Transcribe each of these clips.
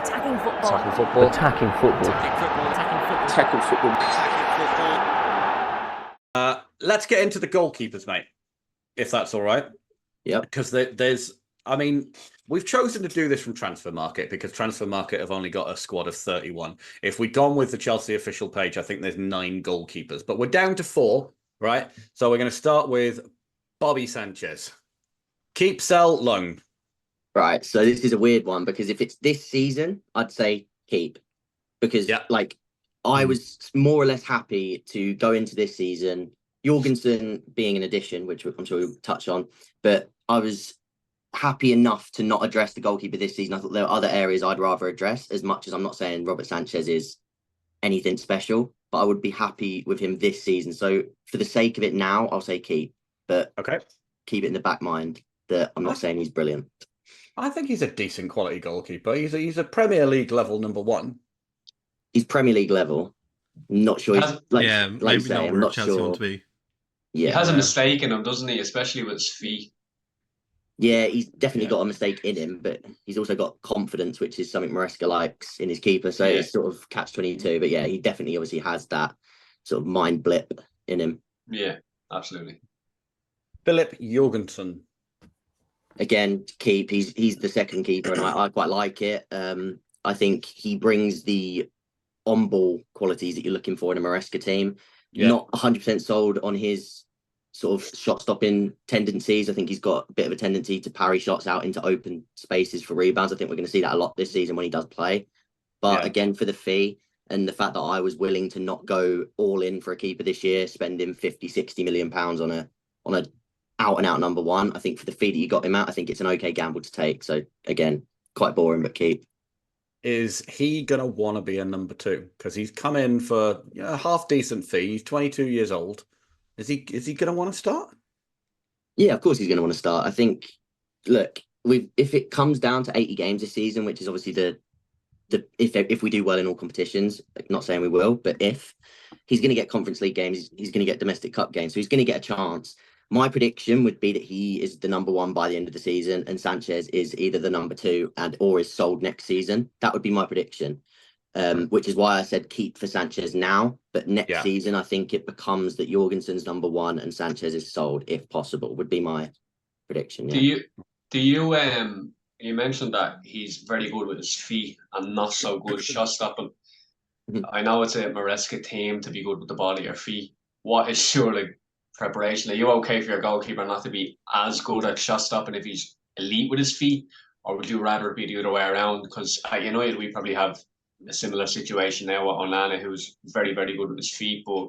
Attacking football. Attacking football. Attacking football. Attacking football. Attacking football. Let's get into the goalkeepers, mate, if that's all right. Yep. Because we've chosen to do this from Transfer Market because Transfer Market have only got a squad of 31. If we'd gone with the Chelsea official page, I think there's 9 goalkeepers, but we're down to 4, right? So we're going to start with Bobby Sanchez. Keep, sell, loan. Right. So this is a weird one because if it's this season, I'd say keep. Because I was more or less happy to go into this season, Jorgensen being an addition, which I'm sure we'll touch on, but I was happy enough to not address the goalkeeper this season. I thought there are other areas I'd rather address, as much as I'm not saying Robert Sanchez is anything special, but I would be happy with him this season. So for the sake of it now, I'll say keep, but keep it in the back mind that I'm not saying he's brilliant. I think he's a decent quality goalkeeper. He's a Premier League level number 1. He's Premier League level. Not sure. I'm not Chelsea sure. want to be. Yeah, he has a mistake in him, doesn't he? Especially with his feet. Yeah, he's definitely got a mistake in him, but he's also got confidence, which is something Maresca likes in his keeper. So it's sort of catch-22. But yeah, he definitely obviously has that sort of mind blip in him. Yeah, absolutely. Philip Jorgensen. Again, keep. He's the second keeper, and I quite like it. I think he brings the on-ball qualities that you're looking for in a Maresca team. Yeah. Not 100% sold on his sort of shot-stopping tendencies. I think he's got a bit of a tendency to parry shots out into open spaces for rebounds. I think we're going to see that a lot this season when he does play. But again, for the fee and the fact that I was willing to not go all in for a keeper this year, spending 50, 60 million pounds on a out-and-out number 1, I think for the fee that you got him at, I think it's an okay gamble to take. So again, quite boring, but keep. Is he going to want to be a number 2? Because he's come in for a half-decent fee. He's 22 years old. Is he going to want to start? Yeah, of course he's going to want to start. I think, look, if it comes down to 80 games this season, which is obviously if we do well in all competitions, like, not saying we will, but if he's going to get Conference League games, he's going to get Domestic Cup games, so he's going to get a chance. My prediction would be that he is the number 1 by the end of the season, and Sanchez is either the number 2 or is sold next season. That would be my prediction. Which is why I said keep for Sanchez now. But next season, I think it becomes that Jorgensen's number 1 and Sanchez is sold, if possible, would be my prediction. Yeah. Do you you mentioned that he's very good with his feet and not so good shot stopping. I know it's a Maresca team to be good with the ball at your feet. What is your preparation? Are you okay for your goalkeeper not to be as good at shot stopping if he's elite with his feet, or would you rather it be the other way around? Because at United we probably have a similar situation now with Onana, who's very, very good with his feet, but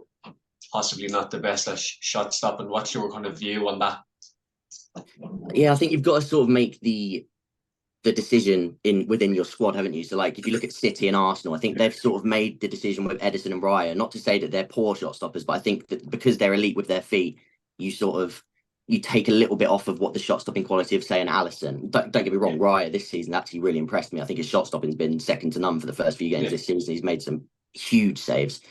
possibly not the best at shot stopping. What's your kind of view on that? Yeah, I think you've got to sort of make the decision within your squad, haven't you? So if you look at City and Arsenal, I think they've sort of made the decision with Ederson and Raya, not to say that they're poor shot stoppers, but I think that because they're elite with their feet, you take a little bit off of what the shot stopping quality of, say, an Alisson. Don't get me wrong, Raya this season actually really impressed me. I think his shot stopping's been second to none for the first few games this season. He's made some huge saves.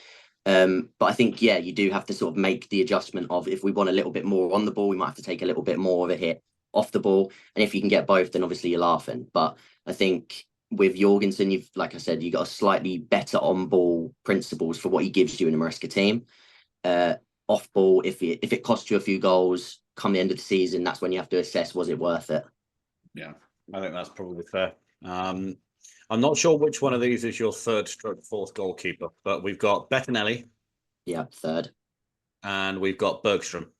But I think, you do have to sort of make the adjustment of, if we want a little bit more on the ball, we might have to take a little bit more of a hit off the ball. And if you can get both, then obviously you're laughing. But I think with Jorgensen, like I said, you've got a slightly better on-ball principles for what he gives you in a Maresca team. Off-ball, if it costs you a few goals come the end of the season, that's when you have to assess, was it worth it? Yeah, I think that's probably fair. I'm not sure which one of these is your 3rd/4th goalkeeper, but we've got Bettinelli. Yeah, 3rd. And we've got Bergstrom.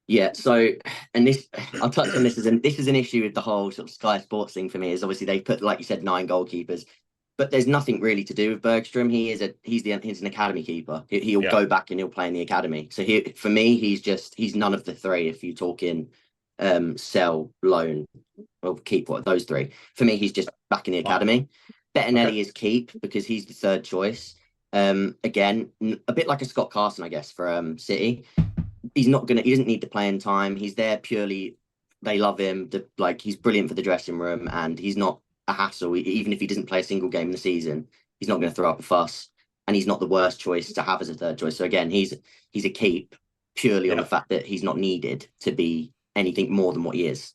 Yeah, so, and this, I'll touch on this, this is an issue with the whole sort of Sky Sports thing for me, is obviously they put, like you said, 9 goalkeepers, but there's nothing really to do with Bergstrom. He's an academy keeper. He'll go back and he'll play in the academy. So for me, he's none of the 3. If you're talking sell, loan, or keep, those 3. For me, he's just back in the academy. Bettinelli is keep because he's the 3rd choice. Again, a bit like a Scott Carson, I guess, for City. He doesn't need the playing time. He's there purely, they love him. He's brilliant for the dressing room, and he's not a hassle. Even if he doesn't play a single game in the season, he's not going to throw up a fuss, and he's not the worst choice to have as a 3rd choice. So again, he's a keep purely on the fact that he's not needed to be anything more than what he is.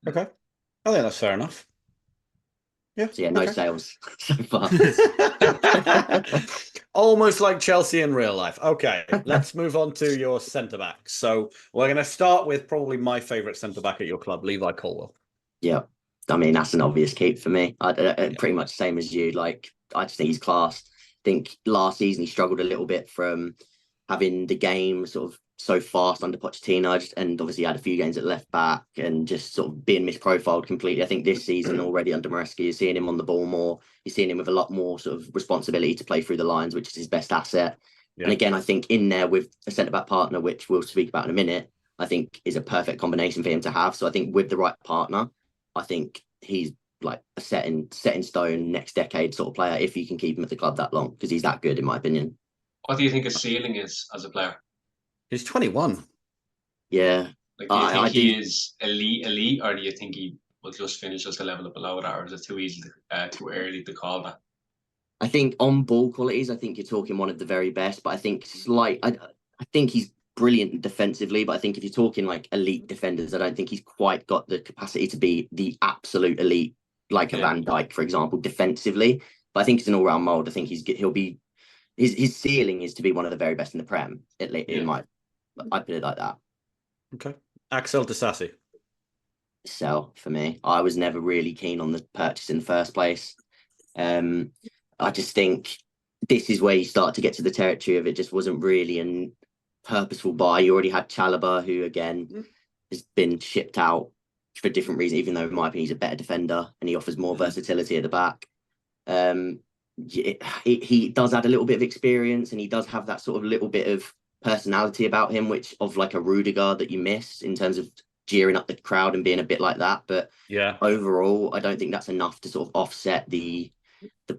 Okay, I think that's fair enough. Yeah. So yeah, no okay. sales so far. Almost like Chelsea in real life. Okay, let's move on to your centre back. So we're going to start with probably my favourite centre back at your club, Levi Colwill. Yeah, I mean that's an obvious keep for me. Pretty much the same as you. Like I just think he's class. I think last season he struggled a little bit from having the game sort of so fast under Pochettino, and obviously had a few games at left back and just sort of being misprofiled completely. I think this season already under Maresca, you're seeing him on the ball more. You're seeing him with a lot more sort of responsibility to play through the lines, which is his best asset. Yeah. And again, I think in there with a centre back partner, which we'll speak about in a minute, I think is a perfect combination for him to have. So I think with the right partner, I think he's like a set in stone next decade sort of player if you can keep him at the club that long, because he's that good in my opinion. What do you think his ceiling is as a player? He's 21. Yeah. Like, do you think he is elite, or do you think he will just finish just a level below that, or is it too early to call that? I think on ball qualities, I think you're talking one of the very best, but I think I think he's brilliant defensively, but I think if you're talking like elite defenders, I don't think he's quite got the capacity to be the absolute elite, like a Van Dijk, for example, defensively. But I think it's an all-round mold. I think he'll be his ceiling is to be one of the very best in the Prem. I put it like that. Okay. Axel Disasi. Sell for me. I was never really keen on the purchase in the first place. I just think this is where you start to get to the territory of it just wasn't really a purposeful buy. You already had Chalobah, who again has been shipped out for different reasons, even though in my opinion he's a better defender and he offers more versatility at the back. He does add a little bit of experience, and he does have that sort of little bit of personality about him, which of like a Rudiger that you miss in terms of jeering up the crowd and being a bit like that. But yeah, overall, I don't think that's enough to sort of offset the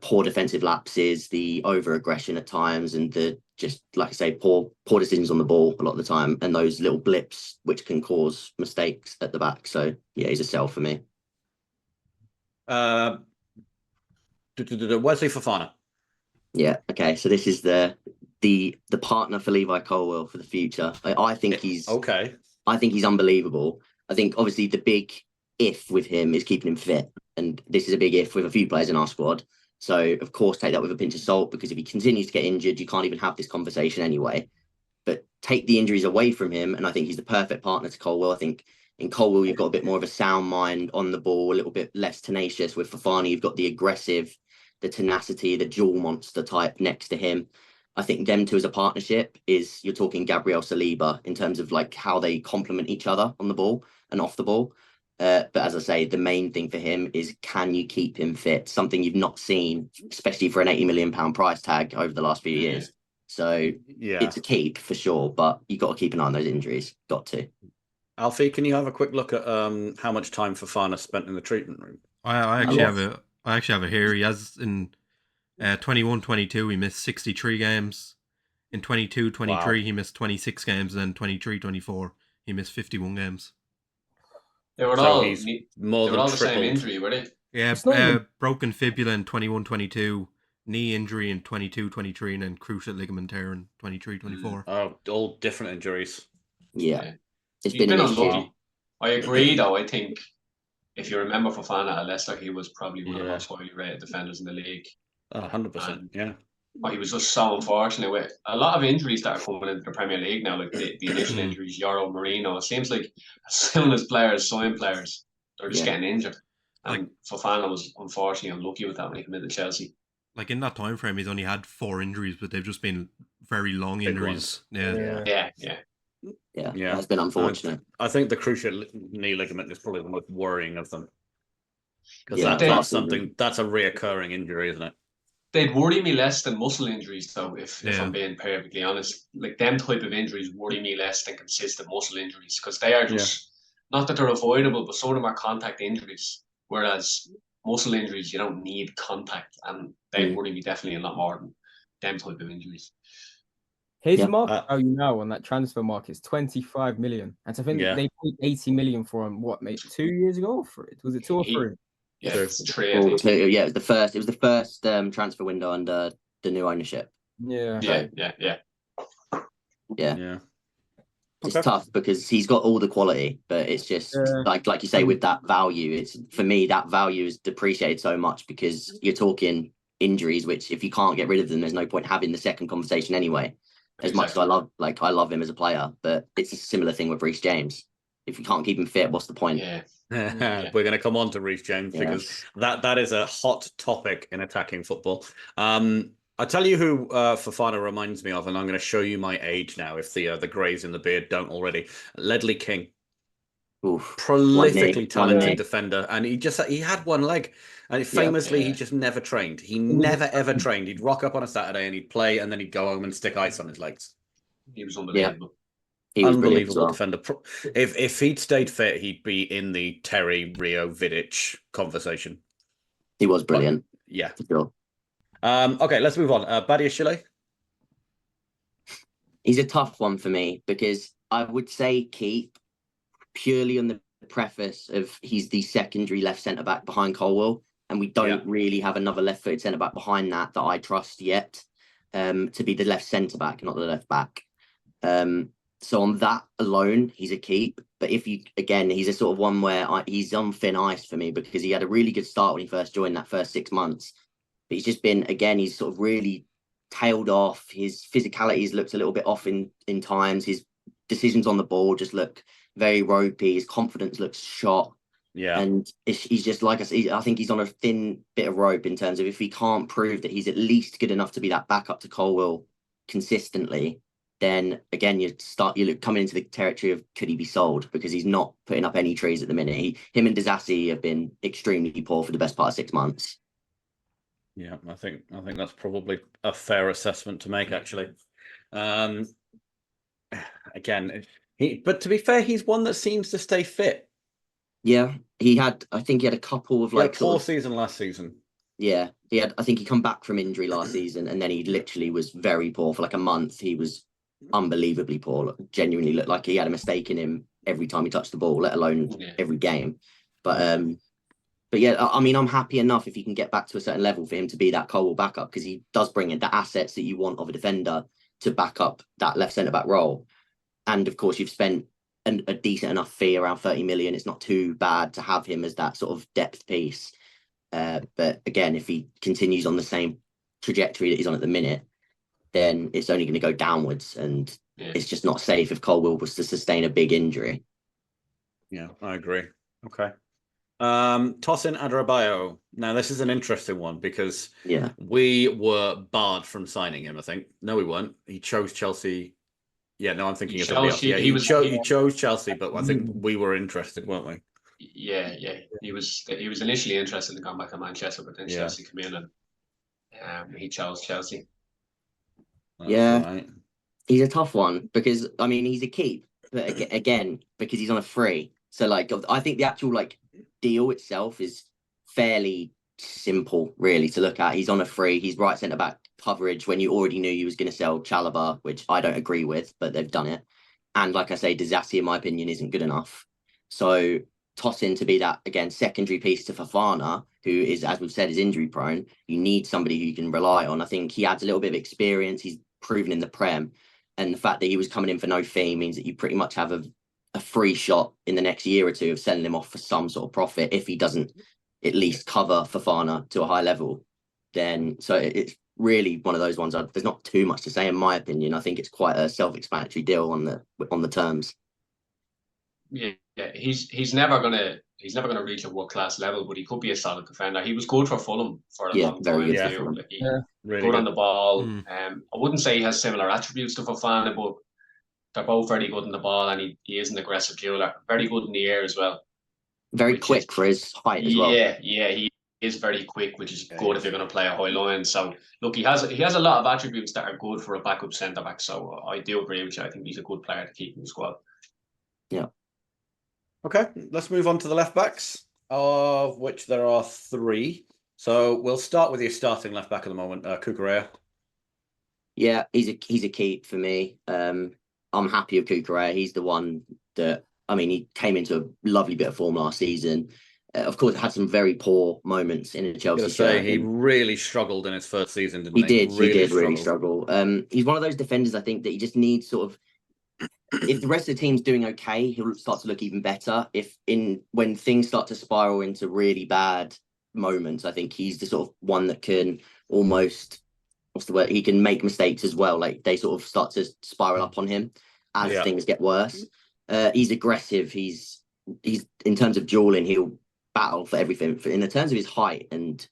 poor defensive lapses, the over aggression at times, and the just like I say, poor decisions on the ball a lot of the time, and those little blips which can cause mistakes at the back. So yeah, he's a sell for me. Wesley Fofana. Yeah. Okay. So this is the partner for Levi Colwill for the future. I think he's okay. I think he's unbelievable. I think obviously the big if with him is keeping him fit, and this is a big if with a few players in our squad. So of course take that with a pinch of salt, because if he continues to get injured, you can't even have this conversation anyway. But take the injuries away from him, and I think he's the perfect partner to Colwill. I think in Colwill you've got a bit more of a sound mind on the ball, a little bit less tenacious. With Fofana, you've got the aggressive, the tenacity, the dual monster type next to him. I think them two as a partnership is, you're talking Gabriel Saliba in terms of like how they complement each other on the ball and off the ball. But as I say, the main thing for him is, can you keep him fit? Something you've not seen, especially for an £80 million price tag over the last few years. So yeah, it's a keep for sure, but you've got to keep an eye on those injuries. Got to. Alfie, can you have a quick look at how much time Fofana spent in the treatment room? I actually have it here. He has in 21-22 he missed 63 games. In 22-23 he missed 26 games, and then 23-24 he missed 51 games. They were all the same injury, were they? Yeah, broken fibula in 21-22, knee injury in 22-23, and then cruciate ligament tear in 23-24. Oh, all different injuries. Yeah. He's been unlucky. I agree, though. I think if you remember Fofana at Leicester, he was probably one of the most highly rated defenders in the league. 100%, yeah. But he was just so unfortunate with a lot of injuries that are coming into the Premier League now, like the initial injuries, Yoro Marino. It seems like as soon as players sign players, they're just getting injured. And Fofana was unfortunately unlucky with that when he came into Chelsea. Like in that time frame, he's only had 4 injuries, but they've just been very long injuries. Yeah. That's been unfortunate. I think the cruciate knee ligament is probably the most worrying of them, because that's a reoccurring injury, isn't it? They'd worry me less than muscle injuries, though, if I'm being perfectly honest. Like, them type of injuries worry me less than consistent muscle injuries, because they are just, not that they're avoidable, but some of them are contact injuries, whereas muscle injuries, you don't need contact, and they worry me definitely a lot more than them type of injuries. His market value now on that transfer market is 25 million. And so I think they paid 80 million for him, what, mate, 2 years ago? Was it 2 or 3? Yeah, it's 3, I think. Yeah, it was the first transfer window under the new ownership. Yeah. It's tough because he's got all the quality, but it's just like you say, with that value, it's for me that value is depreciated so much because you're talking injuries, which if you can't get rid of them, there's no point having the second conversation anyway. As much as I love him as a player, but it's a similar thing with Reece James. If you can't keep him fit, what's the point? Yeah. We're going to come on to Reece James because that is a hot topic in attacking football. I'll tell you who Fofana reminds me of, and I'm going to show you my age now if the greys in the beard don't already. Ledley King. Oof. Prolifically talented defender, and he had one leg, and famously he just never trained. He never ever trained. He'd rock up on a Saturday and he'd play, and then he'd go home and stick ice on his legs. He was unbelievable. He was unbelievable defender. If he'd stayed fit, he'd be in the Terry, Rio, Vidic conversation. He was brilliant. But, yeah. For sure. Okay, let's move on. Badiashile? He's a tough one for me because I would say keep purely on the preface of he's the secondary left centre-back behind Colwill, and we don't really have another left-footed centre-back behind that I trust yet to be the left centre-back, not the left-back. So on that alone, he's a keep. But if you, again, he's a sort of one where he's on thin ice for me because he had a really good start when he first joined that first 6 months. But he's just been, again, he's sort of really tailed off. His physicalities looked a little bit off in times. His decisions on the ball just look very ropey. His confidence looks shot. Yeah. And he's just, like I said, I think he's on a thin bit of rope in terms of if he can't prove that he's at least good enough to be that backup to Colwill consistently, then again, you look coming into the territory of could he be sold, because he's not putting up any trees at the minute. Him and Disasi have been extremely poor for the best part of 6 months. Yeah, I think that's probably a fair assessment to make, actually. Again, but to be fair, he's one that seems to stay fit. Yeah, I think he had a couple of poor season last season. Yeah, I think he come back from injury last season, and then he literally was very poor for like a month. He was unbelievably poor. Genuinely looked like he had a mistake in him every time he touched the ball, let alone every game. But yeah, I mean, I'm happy enough if he can get back to a certain level for him to be that Colwill backup, because he does bring in the assets that you want of a defender to back up that left centre-back role. And of course, you've spent a decent enough fee, around 30 million. It's not too bad to have him as that sort of depth piece. But again, if he continues on the same trajectory that he's on at the minute, then it's only going to go downwards, and it's just not safe if Colwill was to sustain a big injury. Yeah, I agree. Okay. Tosin Adarabioyo. Now, this is an interesting one because we were barred from signing him, I think. No, we weren't. He chose Chelsea. Yeah, no, I'm thinking of somebody else. Yeah, he chose Chelsea, but I think we were interested, weren't we? Yeah. He was initially interested in going back to Manchester, but then Chelsea came in and he chose Chelsea. That's right. He's a tough one because, I mean, he's a keep, but again, because he's on a free. So, like, I think the actual, deal itself is fairly simple, really, to look at. He's on a free. He's right centre-back coverage when you already knew you was going to sell Chalobah, which I don't agree with, but they've done it. And like I say, Disasi, in my opinion, isn't good enough. So Tosin to be that, again, secondary piece to Fofana, who is, as we've said, is injury-prone. You need somebody who you can rely on. I think he adds a little bit of experience. He's proven in the Prem. And the fact that he was coming in for no fee means that you pretty much have a free shot in the next year or two of selling him off for some sort of profit if he doesn't at least cover Fofana to a high level. Then, so it's really one of those ones. There's not too much to say, in my opinion. I think it's quite a self-explanatory deal on the terms. Yeah, he's never gonna reach a world-class level, but he could be a solid defender. He was good for Fulham for a long time. Very good good. Really good on the ball. I wouldn't say he has similar attributes to Fofana, but they're both very good on the ball, and he is an aggressive dueler. Very good in the air as well. Very quick for his height as well. Yeah, he is very quick, which is good if you're going to play a high line. So look, he has a lot of attributes that are good for a backup centre back. So I do agree with you. I think he's a good player to keep in the squad. Yeah. Okay, let's move on to the left backs, of which there are 3. So we'll start with your starting left back at the moment, Cucurella. Yeah, he's a keep for me. I'm happy with Cucurella. He's the one that, I mean, he came into a lovely bit of form last season. Of course, had some very poor moments in a Chelsea shirt. He really struggled in his first season, didn't he? He did really struggle. He's one of those defenders, I think, that he just needs sort of if the rest of the team's doing okay, he'll start to look even better. When things start to spiral into really bad moments, I think he's the sort of one that can almost, what's the word? He can make mistakes as well. Like they sort of start to spiral up on him as things get worse. He's aggressive. He's in terms of dueling, he'll battle for everything. In the terms of his height and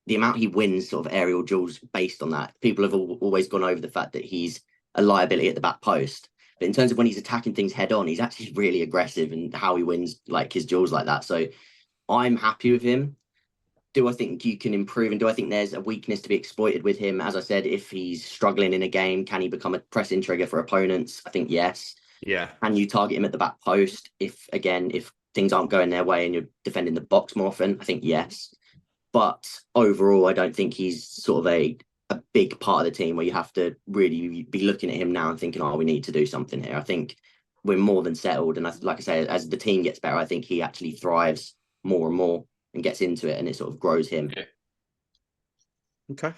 the amount he wins sort of aerial duels based on that, people have always gone over the fact that he's a liability at the back post. But in terms of when he's attacking things head on, he's actually really aggressive and how he wins like his duels like that. So I'm happy with him. Do I think you can improve, and do I think there's a weakness to be exploited with him? As I said, if he's struggling in a game, can he become a pressing trigger for opponents? I think yes. Yeah. Can you target him at the back post if things aren't going their way and you're defending the box more often? I think yes. But overall, I don't think he's sort of a big part of the team where you have to really be looking at him now and thinking, oh, we need to do something here. I think we're more than settled. And like I say, as the team gets better, I think he actually thrives more and more and gets into it, and it sort of grows him. Okay.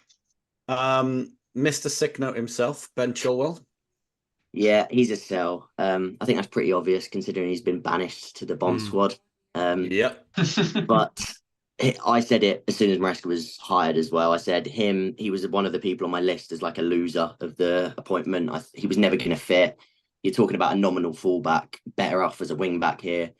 Mr. Sick Note himself, Ben Chilwell. Yeah, he's a sell. I think that's pretty obvious considering he's been banished to the bomb squad. Yep. But I said it as soon as Maresca was hired as well. I said he was one of the people on my list as like a loser of the appointment. He was never going to fit. You're talking about a nominal fullback, better off as a wing back here.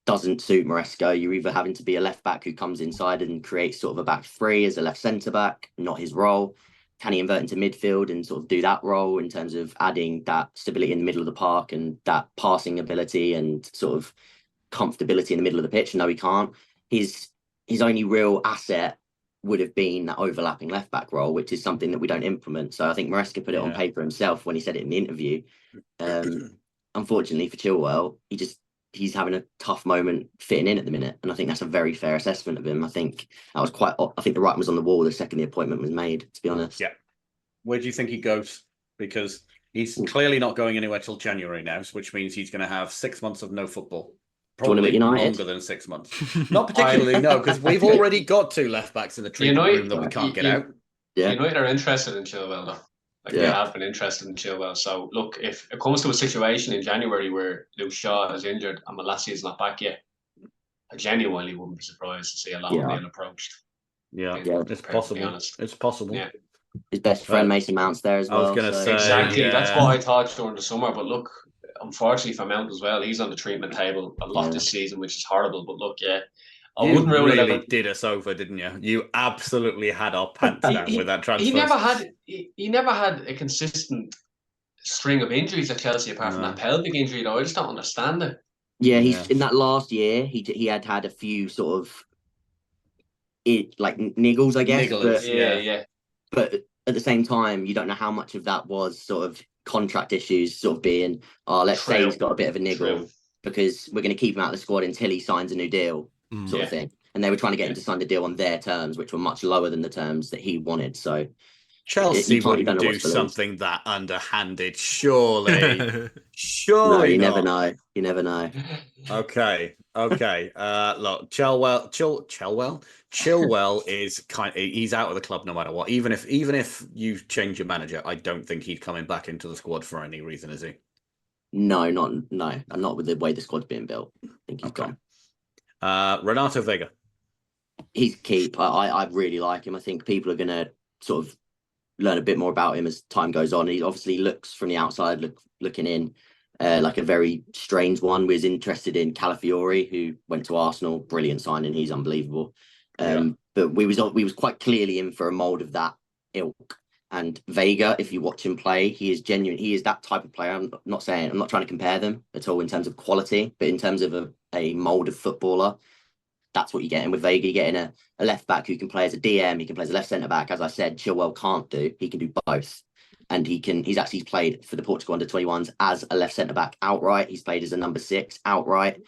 Doesn't suit Maresca. You're either having to be a left back who comes inside and creates sort of a back three as a left centre back, not his role. Can he invert into midfield and sort of do that role in terms of adding that stability in the middle of the park and that passing ability and sort of comfortability in the middle of the pitch? No, he can't. His only real asset would have been that overlapping left back role, which is something that we don't implement. So I think Maresca put it on paper himself when he said it in the interview. Unfortunately for Chilwell, he's having a tough moment fitting in at the minute. And I think that's a very fair assessment of him. I think I think the writing was on the wall the second the appointment was made, to be honest. Yeah. Where do you think he goes? Because he's clearly not going anywhere till January now, which means he's going to have 6 months of no football. Probably longer than 6 months. Not particularly, no, because we've already got 2 left backs in the treatment room that we can't get out. United are interested in Chilwell, though. They have been interested in Chilwell. So, look, if it comes to a situation in January where Luke Shaw is injured and Malassi is not back yet, I genuinely wouldn't be surprised to see a lot of Neil approached. Yeah, it's possible. It's possible. Yeah. His best friend Mason Mount's there as well. I was going to say. Exactly. That's what I thought during the summer. But look, unfortunately for Mount as well, he's on the treatment table a lot this season, which is horrible. But look, I wouldn't rule it out. Did us over, didn't you? You absolutely had our pants down with that transfer. He never had a consistent string of injuries at Chelsea apart from that pelvic injury, though. I just don't understand it. Yeah, he's in that last year. He had a few sort of niggles, I guess. But, But at the same time, you don't know how much of that was sort of contract issues, sort of being, let's say he's got a bit of a niggle because we're going to keep him out of the squad until he signs a new deal, sort of thing. And they were trying to get him to sign the deal on their terms, which were much lower than the terms that he wanted. So Chelsea wouldn't do something that underhanded, surely. Surely no, you never know. You never know. Okay. Look, Chilwell is he's out of the club no matter what. Even if you change your manager, I don't think he's coming back into the squad for any reason, is he? No, not with the way the squad's being built. I think he's gone. Renato Vega. He's keep. I really like him. I think people are going to sort of learn a bit more about him as time goes on. He obviously looks from the outside, looking in, like a very strange one. We was interested in Calafiori, who went to Arsenal. Brilliant signing. He's unbelievable. But we was quite clearly in for a mold of that ilk. And Vega, if you watch him play, he is genuine. He is that type of player. I'm not trying to compare them at all in terms of quality, but in terms of a mold of footballer, that's what you're getting with Vega. You're getting a left back who can play as a DM. He can play as a left centre back. As I said, Chilwell can't do. He can do both. And he's actually played for the Portugal under-21s as a left centre back outright. He's played as a number 6 outright.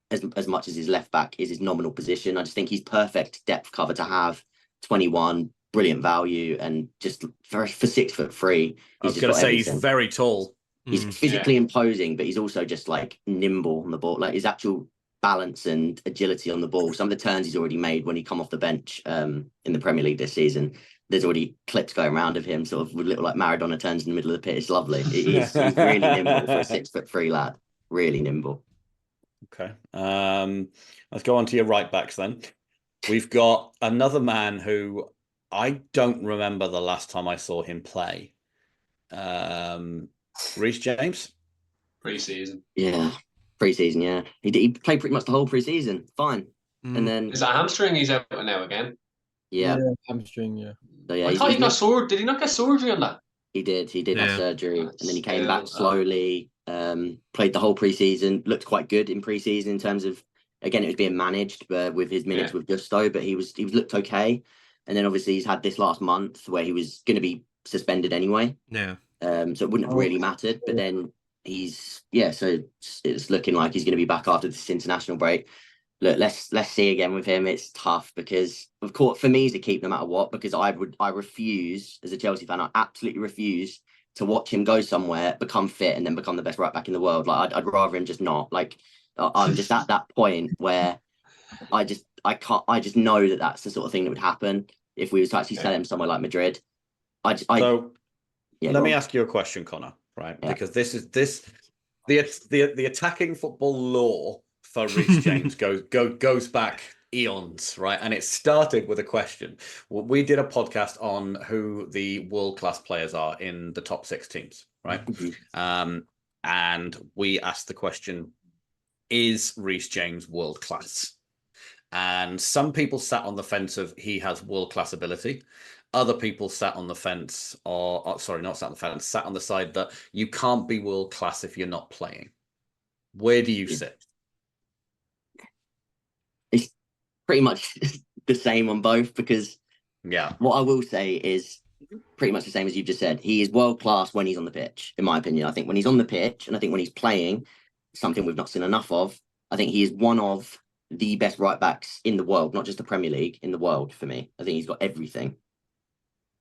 As much as his left back is his nominal position. I just think he's perfect depth cover to have. 21, brilliant value, and just for 6'3". I was going to say he's very tall. He's physically imposing, but he's also just like nimble on the ball. Like his actual balance and agility on the ball. Some of the turns he's already made when he come off the bench in the Premier League this season, there's already clips going around of him sort of with little like Maradona turns in the middle of the pit. It's lovely. He's really nimble for a 6'3" lad. Really nimble. Okay. Let's go on to your right backs then. We've got another man who I don't remember the last time I saw him play. Reece James? Pre-season. Yeah. Pre-season, yeah. He played pretty much the whole pre-season. Fine. And then... Is that hamstring he's out now again? Yeah. Hamstring, yeah. So, yeah, I thought he got surgery. Did he not get surgery on that? He did. He did have surgery. And then he came back slowly, played the whole pre-season, looked quite good in pre-season in terms of, again, it was being managed with his minutes with Gusto, but he looked okay. And then obviously he's had this last month where he was going to be suspended anyway. Yeah. So it wouldn't have really mattered. But then so it's looking like he's going to be back after this international break. Look, let's see again with him. It's tough because, of course, for me to keep no matter what, because I refuse as a Chelsea fan, I absolutely refuse to watch him go somewhere, become fit, and then become the best right back in the world. Like I'd rather him just not. Like I'm just at that point where I just know that that's the sort of thing that would happen if we was to actually sell him somewhere like Madrid. Let me ask you a question, Connor. Right, because this is the attacking football law for Reece James goes back eons, right? And it started with a question. We did a podcast on who the world-class players are in the top 6 teams, right? And we asked the question, is Reece James world-class? And some people sat on the fence of he has world-class ability. Other people sat on the fence, sat on the side that you can't be world-class if you're not playing. Where do you sit? It's pretty much the same on both, because what I will say is pretty much the same as you've just said. He is world-class when he's on the pitch, in my opinion. I think when he's on the pitch, and I think when he's playing, something we've not seen enough of, I think he is one of the best right-backs in the world, not just the Premier League, in the world for me. I think he's got everything.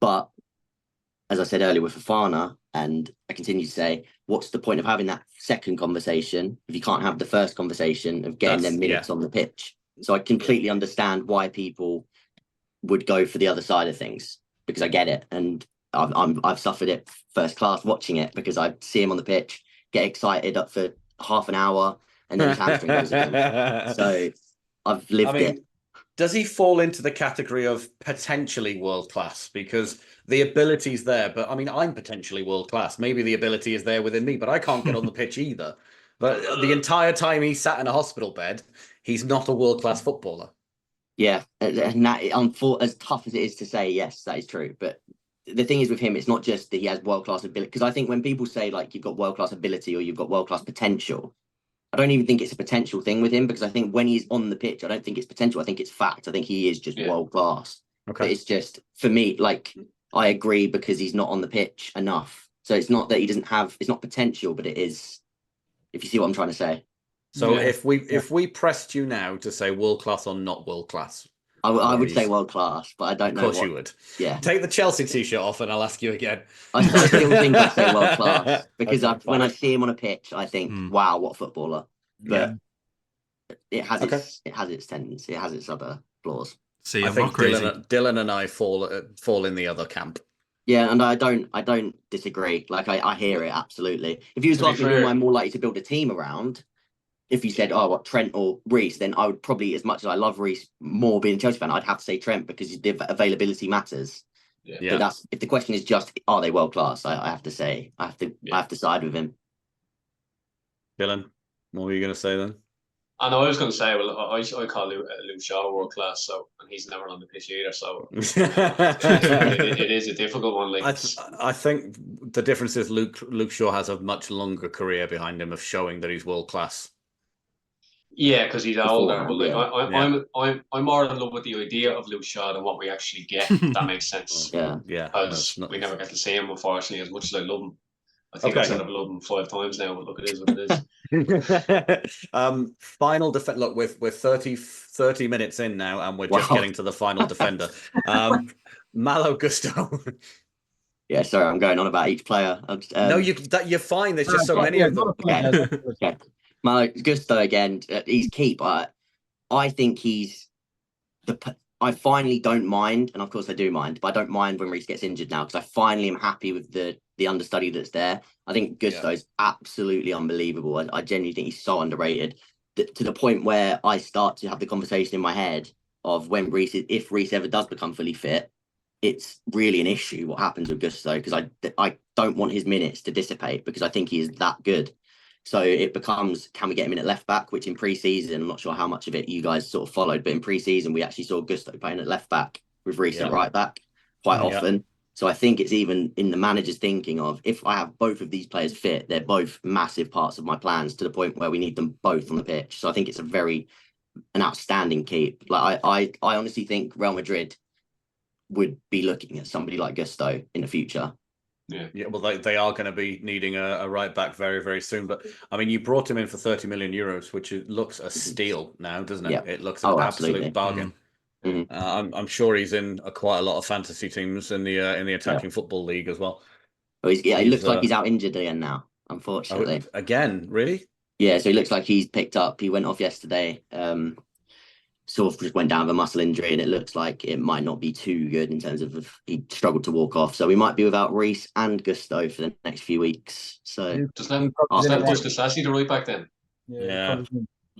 But as I said earlier with Fofana, and I continue to say, what's the point of having that second conversation if you can't have the first conversation of getting them minutes on the pitch? So I completely understand why people would go for the other side of things, because I get it. And I've suffered it first class watching it, because I see him on the pitch, get excited up for half an hour, and then his hamstring goes again. So I've lived it. Does he fall into the category of potentially world-class? Because the ability's there, but I mean, I'm potentially world-class. Maybe the ability is there within me, but I can't get on the pitch either. But the entire time he sat in a hospital bed, he's not a world-class footballer. Yeah, and that, as tough as it is to say, yes, that is true. But the thing is with him, it's not just that he has world-class ability. Because I think when people say, like, you've got world-class ability or you've got world-class potential, I don't even think it's a potential thing with him, because I think when he's on the pitch, I don't think it's potential. I think it's fact. I think he is just world class. Okay. But it's just, for me, like, I agree, because he's not on the pitch enough. So it's not that he doesn't have, it's not potential, but it is, if you see what I'm trying to say. So if we pressed you now to say world class or not world class, I would say world class, but I don't know. Of course you would. Yeah. Take the Chelsea t-shirt off and I'll ask you again. I still think I'd say world class, because when I see him on a pitch, I think, wow, what a footballer. But it has its tendency, it has its other flaws. See, I think Dylan and I fall in the other camp. Yeah, and I don't disagree. Like I hear it absolutely. If you was asking me who I'm more likely to build a team around, if you said, what, Trent or Reece, then I would probably, as much as I love Reece more being a Chelsea fan, I'd have to say Trent, because the availability matters. Yeah. But if the question is just, are they world class? I have to say, I have to side with him. Dylan, what were you going to say then? I know I was going to say, well, I call Luke Shaw world class, and he's never on the pitch either. So it is a difficult one. Like, I think the difference is Luke Shaw has a much longer career behind him of showing that he's world class. Yeah, because he's older. But like, I'm more in love with the idea of Luke Shaw than what we actually get. If that makes sense. Yeah. Because we never get to see him, unfortunately, as much as I love him. I think I've said I've loved him 5 times now, but look, it is what it is. Final defense. Look, we're 30 minutes in now, and we're just getting to the final defender. Malo Gusto. Yeah, sorry, I'm going on about each player. No, you're fine. There's just so many of them. Okay. Malo Gusto again. He's key, but I think he's I finally don't mind, and of course I do mind, but I don't mind when Reece gets injured now, because I finally am happy with the understudy that's there. I think Gusto's absolutely unbelievable. I genuinely think he's so underrated, to the point where I start to have the conversation in my head of when if Reece ever does become fully fit, it's really an issue what happens with Gusto, because I don't want his minutes to dissipate, because I think he is that good. So it becomes, can we get him in at left back, which in pre-season, I'm not sure how much of it you guys sort of followed, but in pre-season, we actually saw Gusto playing at left back with Reece at right back quite often. So I think it's even in the manager's thinking of, if I have both of these players fit, they're both massive parts of my plans, to the point where we need them both on the pitch. So I think it's an outstanding keep. Like I honestly think Real Madrid would be looking at somebody like Gusto in the future. Yeah, well, they are going to be needing a right back very, very soon. But I mean, you brought him in for 30 million euros, which looks a steal now, doesn't it? Yeah. It looks an absolute bargain. Mm-hmm. I'm sure he's in quite a lot of fantasy teams in the attacking football league as well. Oh, he looks like he's out injured again now, unfortunately. Again, really? Yeah, so he looks like he's picked up. He went off yesterday. Sort of just went down with a muscle injury, and it looks like it might not be too good in terms of if he struggled to walk off. So we might be without Reece and Gusto for the next few weeks. So does that push the Sassy to right back then? Yeah.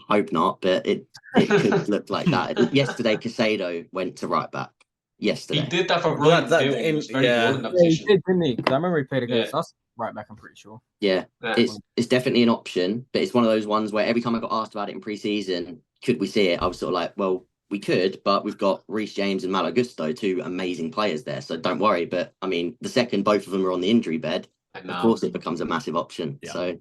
Hope not, but it could look like that. Yesterday, Casado went to right back. Yesterday he did that for Brian. He was very good in that position. He did, didn't he? Because I remember he played against us right back. I'm pretty sure. Yeah, it's definitely an option, but it's one of those ones where every time I got asked about it in pre-season, could we see it? I was sort of like, well, we could, but we've got Reece James and Malo Gusto, two amazing players there, so don't worry. But I mean, the second both of them are on the injury bed, of course it becomes a massive option. So